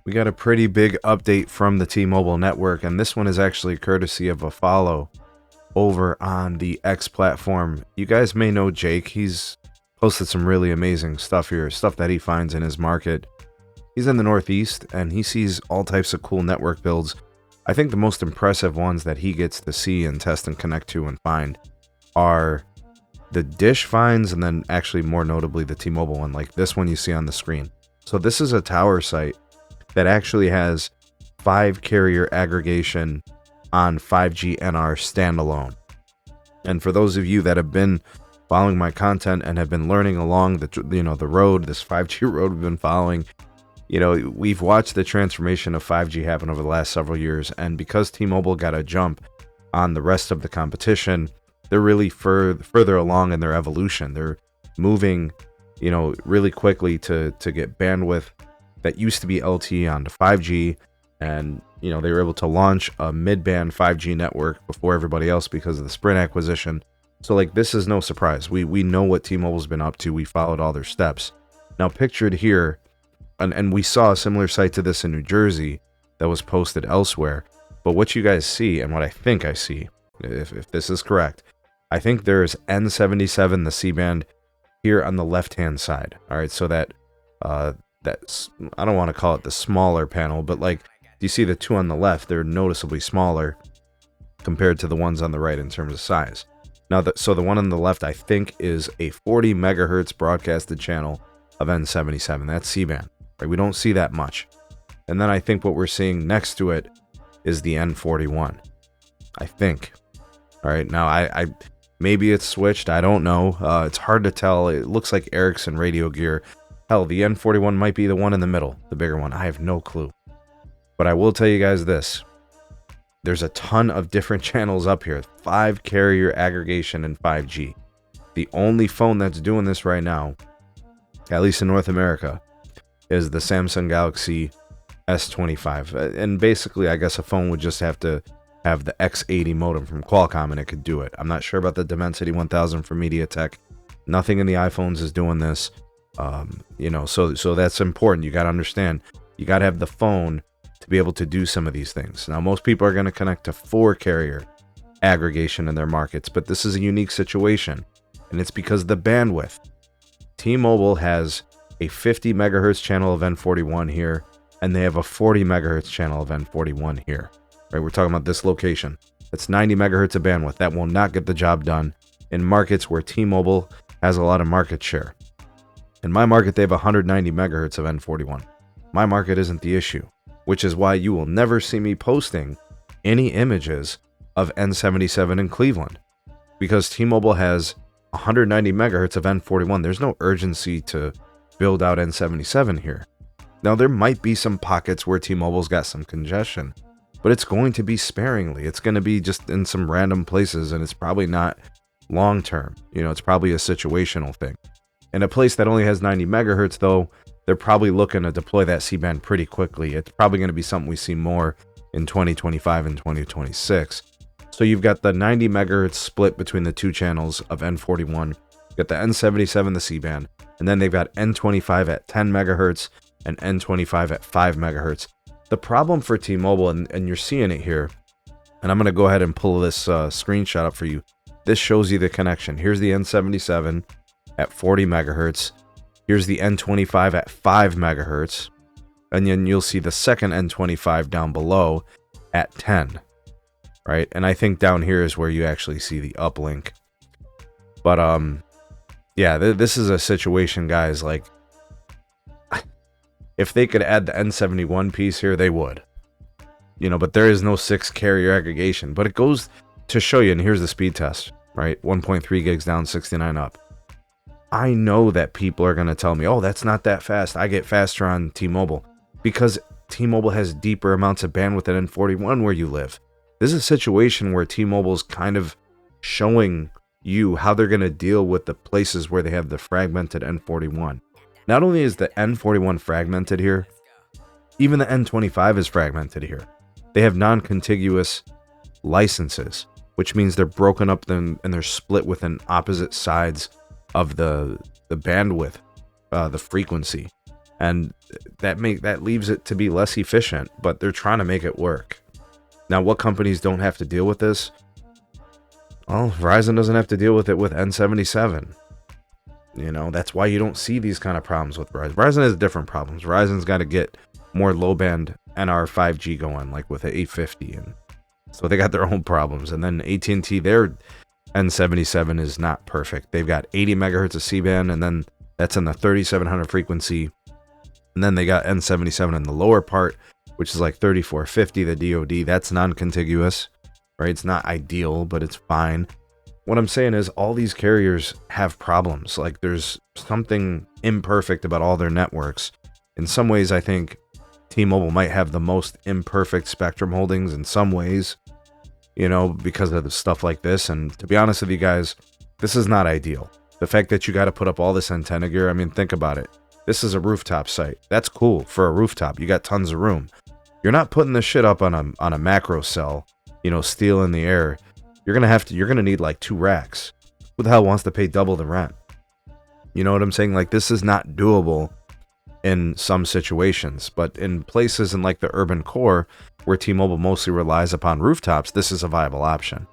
We got a pretty big update from the T-Mobile network, and this one is actually courtesy of a follow over on the X platform. You guys may know Jake. He's posted some really amazing stuff here, stuff that he finds in his market. He's in the Northeast, and he sees all types of cool network builds. I think the most impressive ones that he gets to see and test and connect to and find are the Dish finds, and then actually more notably the T-Mobile one, like this one you see on the screen. So this is a tower site that actually has 5 carrier aggregation on 5G NR standalone. And for those of you that have been following my content and have been learning along the road, this 5G road we've been following, we've watched the transformation of 5G happen over the last several years. And because T-Mobile got a jump on the rest of the competition, they're really further along in their evolution. They're moving, really quickly to get bandwidth that used to be LTE onto 5G, and they were able to launch a mid-band 5G network before everybody else because of the Sprint acquisition. So this is no surprise. We know what T-Mobile's been up to. We followed all their steps. Now pictured here, and we saw a similar site to this in New Jersey that was posted elsewhere. But what you guys see, and what I think I see, if this is correct, I think there's N77, the C-band, here on the left-hand side. All right, so that's, I don't want to call it the smaller panel, but do you see the two on the left? They're noticeably smaller compared to the ones on the right in terms of size. Now, so the one on the left, I think, is a 40 megahertz broadcasted channel of N77. That's C-band. Right? We don't see that much. And then I think what we're seeing next to it is the N41. I think. All right. Now, I maybe it's switched. I don't know. It's hard to tell. It looks like Ericsson radio gear. Hell, the N41 might be the one in the middle, the bigger one. I have no clue. But I will tell you guys this. There's a ton of different channels up here. 5 carrier aggregation in 5G. The only phone that's doing this right now, at least in North America, is the Samsung Galaxy S25. And basically, I guess a phone would just have to have the X80 modem from Qualcomm and it could do it. I'm not sure about the Dimensity 1000 from MediaTek. Nothing in the iPhones is doing this. So that's important. You got to understand, you got to have the phone to be able to do some of these things. Now, most people are going to connect to 4 carrier aggregation in their markets, but this is a unique situation, and it's because of the bandwidth. T-Mobile has a 50 megahertz channel of N41 here, and they have a 40 megahertz channel of N41 here. Right? We're talking about this location. That's 90 megahertz of bandwidth. That will not get the job done in markets where T-Mobile has a lot of market share. In my market, they have 190 megahertz of N41. My market isn't the issue, which is why you will never see me posting any images of N77 in Cleveland, because T-Mobile has 190 megahertz of N41. There's no urgency to build out N77 here. Now, there might be some pockets where T-Mobile's got some congestion, but it's going to be sparingly. It's going to be just in some random places, and it's probably not long term. It's probably a situational thing. In a place that only has 90 megahertz, though, they're probably looking to deploy that C-band pretty quickly. It's probably going to be something we see more in 2025 and 2026. So you've got the 90 megahertz split between the two channels of N41. You've got the N77, the C-band, and then they've got N25 at 10 megahertz and N25 at 5 megahertz. The problem for T-Mobile, and you're seeing it here, and I'm going to go ahead and pull this screenshot up for you. This shows you the connection. Here's the N77 at 40 megahertz. Here's the N25 at 5 megahertz. And then you'll see the second N25 down below at 10. Right? And I think down here is where you actually see the uplink. But, yeah, this is a situation, guys, if they could add the N71 piece here, they would. But there is no 6 carrier aggregation. But it goes to show you, and here's the speed test, right? 1.3 gigs down, 69 up. I know that people are going to tell me, oh, that's not that fast. I get faster on T-Mobile. Because T-Mobile has deeper amounts of bandwidth than N41 where you live. This is a situation where T-Mobile's kind of showing you how they're going to deal with the places where they have the fragmented N41. Not only is the N41 fragmented here, even the N25 is fragmented here. They have non-contiguous licenses, which means they're broken up and they're split within opposite sides of the bandwidth, the frequency. And that leaves it to be less efficient, but they're trying to make it work. Now, what companies don't have to deal with this? Well, Verizon doesn't have to deal with it with N77. You know, that's why you don't see these kind of problems with Verizon. Verizon has different problems. Verizon's got to get more low-band NR 5G going, like with the 850, and so they got their own problems. And then AT&T, their N77 is not perfect. They've got 80 megahertz of C-band, and then that's in the 3700 frequency. And then they got N77 in the lower part, which is like 3450, the DoD. That's non-contiguous, right? It's not ideal, but it's fine. What I'm saying is all these carriers have problems. Like, there's something imperfect about all their networks. In some ways, I think T-Mobile might have the most imperfect spectrum holdings in some ways, you know, because of the stuff like this. And to be honest with you guys, this is not ideal. The fact that you got to put up all this antenna gear, I mean, think about it. This is a rooftop site. That's cool for a rooftop. You got tons of room. You're not putting this shit up on a macro cell, you know, steel in the air. You're gonna need like 2 racks. Who the hell wants to pay double the rent? You know what I'm saying? Like, this is not doable in some situations, but in places in like the urban core where T-Mobile mostly relies upon rooftops, this is a viable option.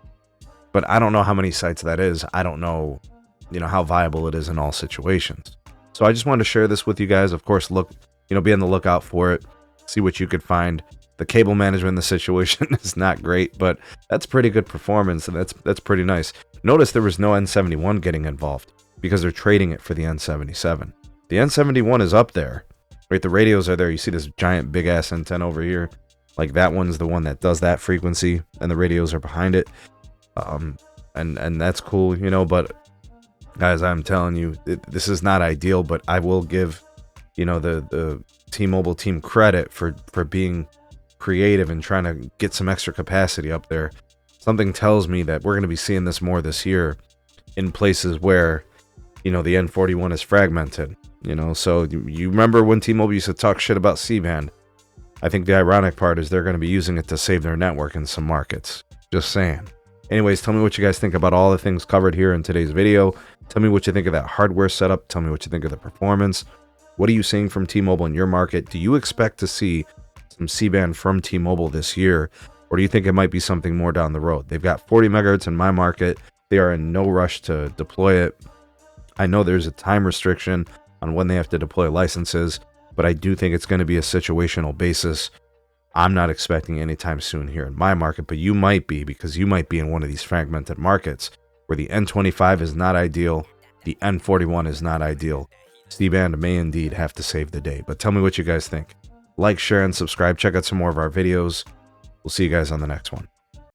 But I don't know how many sites that is. I don't know, you know, how viable it is in all situations. So I just wanted to share this with you guys. Of course, look, you know, be on the lookout for it. See what you could find. The cable management in the situation is not great, but that's pretty good performance, and that's pretty nice. Notice there was no N71 getting involved because they're trading it for the N77. The N71 is up there, right? The radios are there. You see this giant big ass antenna over here. Like, that one's the one that does that frequency, and the radios are behind it. And that's cool, you know. But guys, I'm telling you, this is not ideal. But I will give, you know, the T-Mobile team credit for being creative and trying to get some extra capacity up there. Something tells me that we're going to be seeing this more this year in places where, you know, the N41 is fragmented, you know. So you remember when T-Mobile used to talk shit about C-band? I think the ironic part is they're going to be using it to save their network in some markets. Just saying. Anyways, tell me what you guys think about all the things covered here in today's video. Tell me what you think of that hardware setup. Tell me what you think of the performance. What are you seeing from T-Mobile in your market? Do you expect to see some C-band from T-Mobile this year, or do you think it might be something more down the road? They've got 40 megahertz in my market. They are in no rush to deploy it. I know there's a time restriction on when they have to deploy licenses, but I do think it's going to be a situational basis. I'm not expecting anytime soon here in my market, but you might be, because you might be in one of these fragmented markets where the N25 is not ideal, the N41 is not ideal. C-band may indeed have to save the day, but tell me what you guys think. Like, share, and subscribe. Check out some more of our videos. We'll see you guys on the next one.